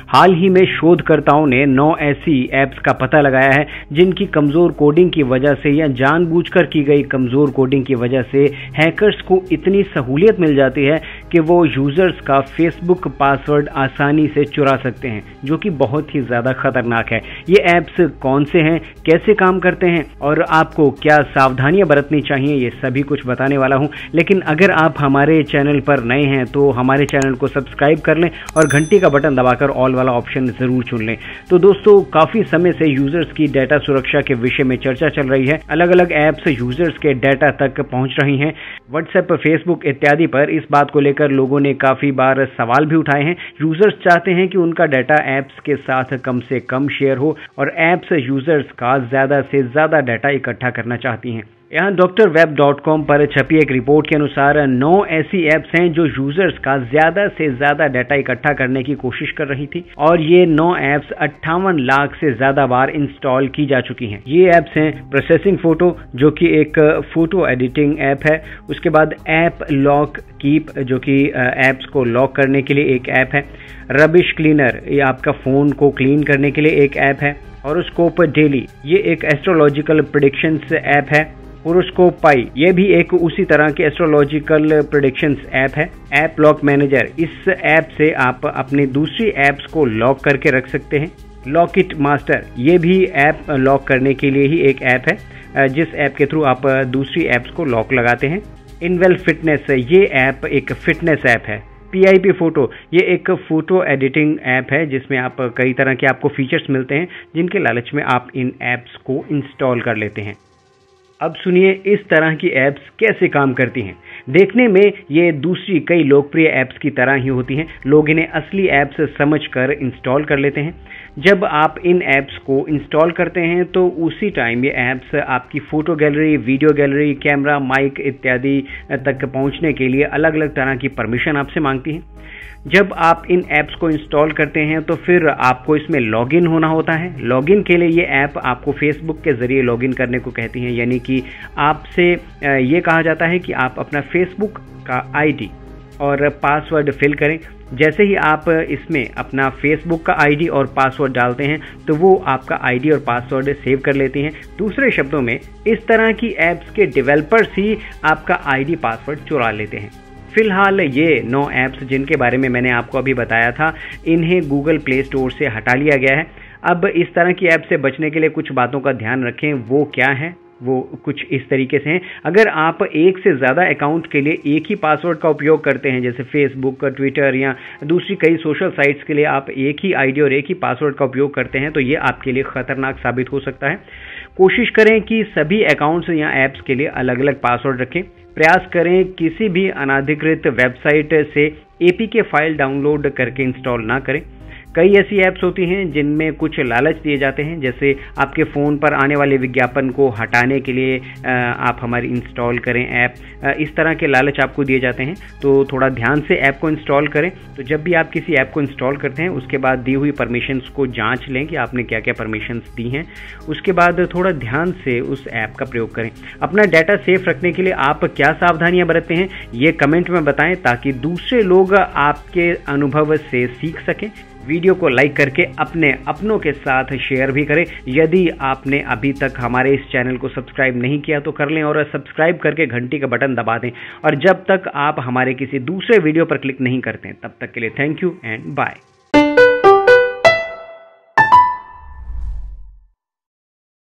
हाल ही में शोधकर्ताओं ने 9 ऐसी ऐप्स का पता लगाया है जिनकी कमजोर कोडिंग की वजह से या जानबूझकर की गई कमजोर कोडिंग की वजह से हैकर्स को इतनी सहूलियत मिल जाती है कि वो यूजर्स का फेसबुक पासवर्ड आसानी से चुरा सकते हैं, जो कि बहुत ही ज्यादा खतरनाक है। ये ऐप्स कौन से हैं, कैसे काम करते हैं और आपको क्या सावधानियां बरतनी चाहिए, ये सभी कुछ बताने वाला हूं। लेकिन अगर आप हमारे चैनल पर नए हैं तो हमारे चैनल को सब्सक्राइब कर लें और घंटी का बटन दबाकर ऑल वाला ऑप्शन जरूर चुन लें। तो दोस्तों, काफी समय से यूजर्स की डाटा सुरक्षा के विषय में चर्चा चल रही है। अलग अलग ऐप्स यूजर्स के डाटा तक पहुंच रही हैं। व्हाट्सएप, फेसबुक इत्यादि पर इस बात को लेकर लोगों ने काफी बार सवाल भी उठाए हैं। यूजर्स चाहते हैं कि उनका डाटा ऐप्स के साथ कम से कम शेयर हो और ऐप्स यूजर्स का ज्यादा से ज्यादा डाटा इकट्ठा करना चाहती हैं। यहाँ drweb.com पर छपी एक रिपोर्ट के अनुसार 9 ऐसी ऐप्स हैं जो यूजर्स का ज्यादा से ज्यादा डाटा इकट्ठा करने की कोशिश कर रही थी और ये 9 ऐप्स 58 लाख से ज्यादा बार इंस्टॉल की जा चुकी हैं। ये ऐप्स हैं प्रोसेसिंग फोटो, जो कि एक फोटो एडिटिंग ऐप है। उसके बाद ऐप लॉक कीप, जो कि ऐप्स को लॉक करने के लिए एक ऐप है। रबिश क्लीनर, ये आपका फोन को क्लीन करने के लिए एक ऐप है। हॉरोस्कोप डेली, ये एक एस्ट्रोलॉजिकल प्रेडिक्शंस ऐप है। हॉरोस्कोप पाई, ये भी एक उसी तरह के एस्ट्रोलॉजिकल प्रेडिक्शंस ऐप है। ऐप लॉक मैनेजर, इस ऐप से आप अपनी दूसरी ऐप्स को लॉक करके रख सकते हैं। लॉकिट मास्टर, ये भी ऐप लॉक करने के लिए ही एक ऐप है, जिस ऐप के थ्रू आप दूसरी ऐप्स को लॉक लगाते हैं। इनवेल फिटनेस, ये ऐप एक फिटनेस ऐप है। PIP फोटो, ये एक फोटो एडिटिंग ऐप है जिसमें आप कई तरह के आपको फीचर्स मिलते हैं जिनके लालच में आप इन ऐप्स को इंस्टॉल कर लेते हैं। अब सुनिए इस तरह की ऐप्स कैसे काम करती हैं। देखने में ये दूसरी कई लोकप्रिय ऐप्स की तरह ही होती हैं। लोग इन्हें असली ऐप्स समझकर इंस्टॉल कर लेते हैं। जब आप इन ऐप्स को इंस्टॉल करते हैं तो उसी टाइम ये ऐप्स आपकी photo gallery, video gallery, camera, mic इत्यादि तक पहुंचने के लिए अलग अलग तरह की परमिशन आपसे मांगती हैं। जब आप इन ऐप्स को इंस्टॉल करते हैं तो फिर आपको इसमें लॉगिन होना होता है। लॉगिन के लिए ये ऐप आपको फेसबुक के जरिए लॉगिन करने को कहती हैं, यानी कि आपसे ये कहा जाता है कि आप अपना फेसबुक का आईडी और पासवर्ड फिल करें। जैसे ही आप इसमें अपना फेसबुक का आईडी और पासवर्ड डालते हैं तो वो आपका आईडी और पासवर्ड सेव कर लेती हैं। दूसरे शब्दों में, इस तरह की ऐप्स के डेवलपर्स ही आपका आईडी पासवर्ड चुरा लेते हैं। फिलहाल ये 9 ऐप्स जिनके बारे में मैंने आपको अभी बताया था, इन्हें गूगल प्ले स्टोर से हटा लिया गया है। अब इस तरह की ऐप से बचने के लिए कुछ बातों का ध्यान रखें। वो क्या है? वो कुछ इस तरीके से हैं। अगर आप एक से ज़्यादा अकाउंट के लिए एक ही पासवर्ड का उपयोग करते हैं, जैसे फेसबुक, ट्विटर या दूसरी कई सोशल साइट्स के लिए आप एक ही आईडी और एक ही पासवर्ड का उपयोग करते हैं, तो ये आपके लिए खतरनाक साबित हो सकता है। कोशिश करें कि सभी अकाउंट्स या ऐप्स के लिए अलग अलग पासवर्ड रखें। प्रयास करें किसी भी अनाधिकृत वेबसाइट से APK फाइल डाउनलोड करके इंस्टॉल ना करें। कई ऐसी ऐप्स होती हैं जिनमें कुछ लालच दिए जाते हैं, जैसे आपके फ़ोन पर आने वाले विज्ञापन को हटाने के लिए आप हमारी इंस्टॉल करें ऐप, इस तरह के लालच आपको दिए जाते हैं। तो थोड़ा ध्यान से ऐप को इंस्टॉल करें। तो जब भी आप किसी ऐप को इंस्टॉल करते हैं उसके बाद दी हुई परमिशंस को जांच लें कि आपने क्या क्या परमिशंस दी हैं। उसके बाद थोड़ा ध्यान से उस ऐप का प्रयोग करें। अपना डाटा सेफ रखने के लिए आप क्या सावधानियां बरतते हैं, ये कमेंट में बताएं ताकि दूसरे लोग आपके अनुभव से सीख सकें। वीडियो को लाइक करके अपनों के साथ शेयर भी करें। यदि आपने अभी तक हमारे इस चैनल को सब्सक्राइब नहीं किया तो कर लें और सब्सक्राइब करके घंटी का बटन दबा दें। और जब तक आप हमारे किसी दूसरे वीडियो पर क्लिक नहीं करते तब तक के लिए थैंक यू एंड बाय।